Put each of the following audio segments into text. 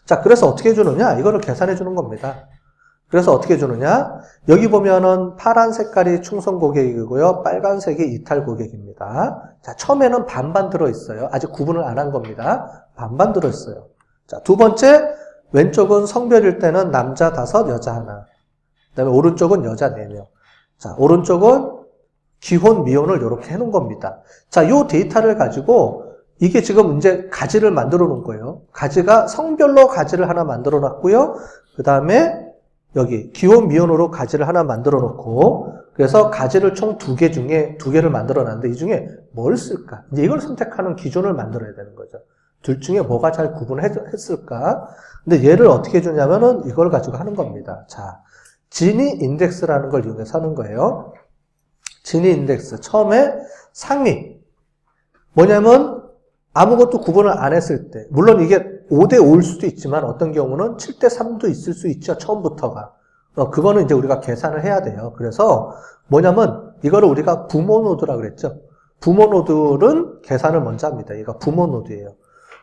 자, 그래서 어떻게 해주느냐? 이거를 계산해 주는 겁니다. 그래서 어떻게 해주느냐? 여기 보면은 파란 색깔이 충성 고객이고요. 빨간색이 이탈 고객입니다. 자, 처음에는 반반 들어있어요. 아직 구분을 안 한 겁니다. 반반 들어있어요. 자, 두 번째, 왼쪽은 성별일 때는 남자 5, 여자 1. 그 다음에 오른쪽은 여자 4명. 자, 오른쪽은 기혼, 미혼을 이렇게 해놓은 겁니다. 자, 요 데이터를 가지고 이게 지금 이제 가지를 만들어 놓은 거예요. 가지가 성별로 가지를 하나 만들어 놨고요. 그 다음에 여기 기혼, 미혼으로 가지를 하나 만들어 놓고 그래서 가지를 총 2개 중에 2개를 만들어 놨는데 이 중에 뭘 쓸까? 이제 이걸 선택하는 기준을 만들어야 되는 거죠. 둘 중에 뭐가 잘 구분했을까? 근데 얘를 어떻게 해주냐면은 이걸 가지고 하는 겁니다. 자, 지니 인덱스라는 걸 이용해서 하는 거예요. 지니 인덱스. 처음에 상위. 뭐냐면 아무것도 구분을 안 했을 때. 물론 이게 5대 5일 수도 있지만 어떤 경우는 7대 3도 있을 수 있죠. 처음부터가. 그거는 이제 우리가 계산을 해야 돼요. 그래서 뭐냐면 이거를 우리가 부모 노드라고 그랬죠. 부모 노드는 계산을 먼저 합니다. 얘가 부모 노드예요.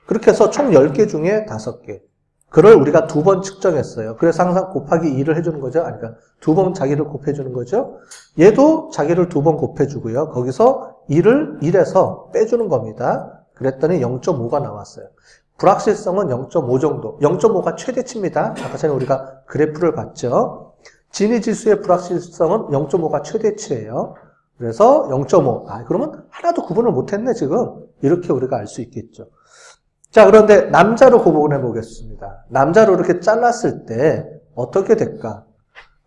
그렇게 해서 총 10개 중에 5개. 그걸 우리가 2번 측정했어요. 그래서 항상 곱하기 2를 해주는 거죠. 아니, 그러니까 2번 자기를 곱해주는 거죠. 얘도 자기를 2번 곱해주고요. 거기서 2를 1에서 빼주는 겁니다. 그랬더니 0.5가 나왔어요. 불확실성은 0.5 정도. 0.5가 최대치입니다. 아까 전에 우리가 그래프를 봤죠. 진위지수의 불확실성은 0.5가 최대치예요. 그래서 0.5. 그러면 하나도 구분을 못했네, 지금. 이렇게 우리가 알 수 있겠죠. 자, 그런데 남자로 구분해 보겠습니다. 남자로 이렇게 잘랐을 때 어떻게 될까?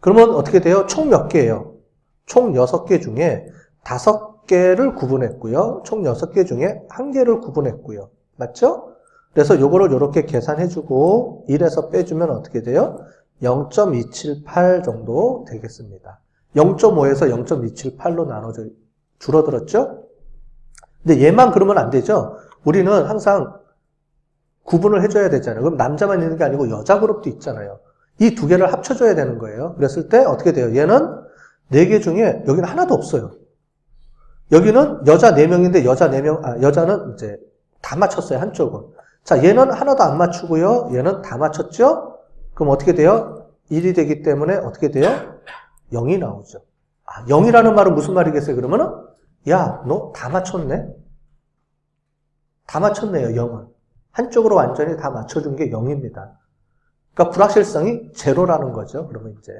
그러면 어떻게 돼요? 총 몇 개예요? 총 6개 중에 5개를 구분했고요. 총 6개 중에 1개를 구분했고요. 맞죠? 그래서 요거를 이렇게 계산해주고 1에서 빼주면 어떻게 돼요? 0.278 정도 되겠습니다. 0.5에서 0.278로 나눠져 줄어들었죠? 근데 얘만 그러면 안 되죠? 우리는 항상 구분을 해줘야 되잖아요. 그럼 남자만 있는 게 아니고 여자 그룹도 있잖아요. 이 2개를 합쳐줘야 되는 거예요. 그랬을 때 어떻게 돼요? 얘는 4개 중에 여기는 하나도 없어요. 여기는 여자 4명인데 여자는 이제 다 맞췄어요. 한쪽은. 자, 얘는 하나도 안 맞추고요. 얘는 다 맞췄죠? 그럼 어떻게 돼요? 1이 되기 때문에 어떻게 돼요? 0이 나오죠. 0이라는 말은 무슨 말이겠어요? 그러면은 야, 너 다 맞췄네? 다 맞췄네요, 0은. 한쪽으로 완전히 다 맞춰준 게 0입니다. 그러니까 불확실성이 제로라는 거죠. 그러면 이제.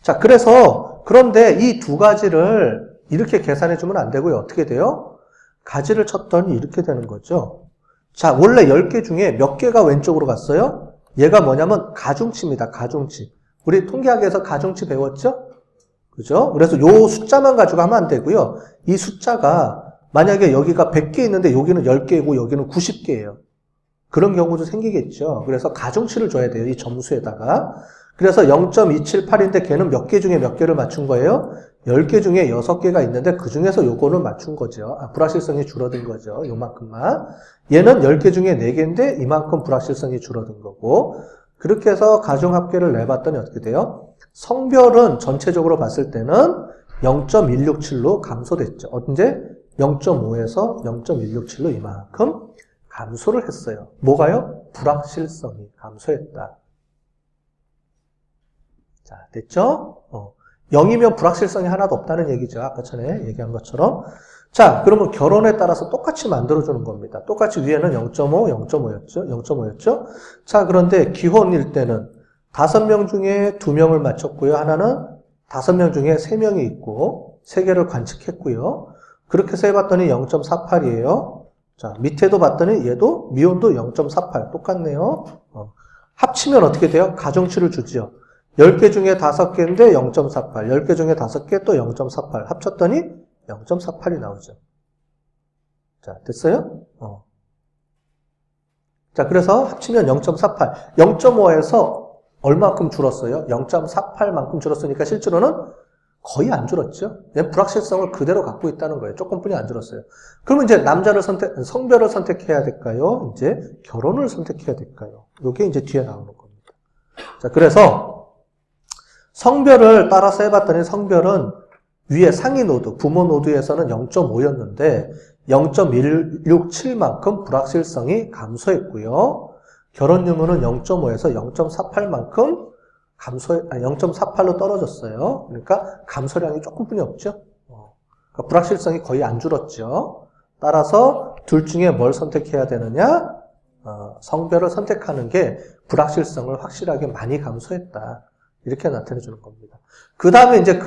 자, 그런데 이 2가지를 이렇게 계산해주면 안 되고요. 어떻게 돼요? 가지를 쳤더니 이렇게 되는 거죠. 자, 원래 10개 중에 몇 개가 왼쪽으로 갔어요? 얘가 뭐냐면 가중치입니다. 가중치. 우리 통계학에서 가중치 배웠죠? 그죠? 그래서 요 숫자만 가지고 하면 안 되고요. 이 숫자가 만약에 여기가 100개 있는데 여기는 10개고 여기는 90개예요. 그런 경우도 생기겠죠. 그래서 가중치를 줘야 돼요. 이 점수에다가. 그래서 0.278인데 걔는 몇 개 중에 몇 개를 맞춘 거예요? 10개 중에 6개가 있는데 그 중에서 요거는 맞춘 거죠. 불확실성이 줄어든 거죠. 요만큼만. 얘는 10개 중에 4개인데 이만큼 불확실성이 줄어든 거고. 그렇게 해서 가중합계를 내봤더니 어떻게 돼요? 성별은 전체적으로 봤을 때는 0.167로 감소됐죠. 언제? 0.5에서 0.167로 이만큼 감소를 했어요. 뭐가요? 불확실성이 감소했다. 자, 됐죠? 0이면 불확실성이 하나도 없다는 얘기죠. 아까 전에 얘기한 것처럼. 자, 그러면 결혼에 따라서 똑같이 만들어주는 겁니다. 똑같이 위에는 0.5였죠? 자, 그런데 기혼일 때는 5명 중에 2명을 맞췄고요. 하나는 5명 중에 3명이 있고 3개를 관측했고요. 그렇게 해서 해봤더니 0.48이에요. 자, 밑에도 봤더니 얘도 미혼도 0.48 똑같네요. 합치면 어떻게 돼요? 가중치를 주죠. 10개 중에 5개인데 0.48, 10개 중에 5개 또 0.48 합쳤더니 0.48이 나오죠. 자, 됐어요? 자, 그래서 합치면 0.48, 0.5에서 얼마큼 줄었어요? 0.48만큼 줄었으니까 실제로는 거의 안 줄었죠. 불확실성을 그대로 갖고 있다는 거예요. 조금뿐이 안 줄었어요. 그러면 이제 성별을 선택해야 될까요? 이제 결혼을 선택해야 될까요? 이게 이제 뒤에 나오는 겁니다. 자, 그래서 성별을 따라서 해봤더니 성별은 위에 상위 노드, 부모 노드에서는 0.5였는데 0.167만큼 불확실성이 감소했고요. 결혼 유무는 0.5에서 0.48만큼 0.48로 떨어졌어요. 그러니까 감소량이 조금뿐이 없죠. 그러니까 불확실성이 거의 안 줄었죠. 따라서 둘 중에 뭘 선택해야 되느냐? 성별을 선택하는 게 불확실성을 확실하게 많이 감소했다. 이렇게 나타내 주는 겁니다. 그 다음에 이제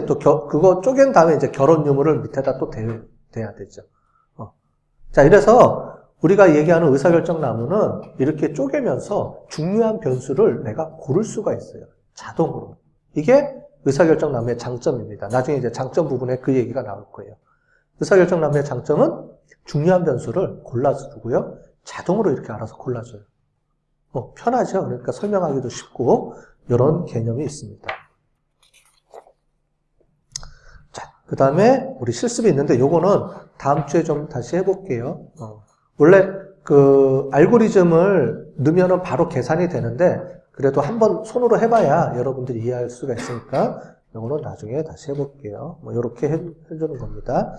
또 그거 쪼갠 다음에 이제 결혼 유무를 밑에다 또 대야 되죠. 자, 이래서 우리가 얘기하는 의사결정 나무는 이렇게 쪼개면서 중요한 변수를 내가 고를 수가 있어요. 자동으로. 이게 의사결정 나무의 장점입니다. 나중에 이제 장점 부분에 그 얘기가 나올 거예요. 의사결정 나무의 장점은 중요한 변수를 골라주고요. 자동으로 이렇게 알아서 골라줘요. 편하죠. 그러니까 설명하기도 쉽고 이런 개념이 있습니다. 자, 그 다음에 우리 실습이 있는데 요거는 다음 주에 좀 다시 해볼게요. 원래 그 알고리즘을 넣으면 바로 계산이 되는데 그래도 한번 손으로 해봐야 여러분들이 이해할 수가 있으니까 요거는 나중에 다시 해볼게요. 이렇게 해주는 겁니다.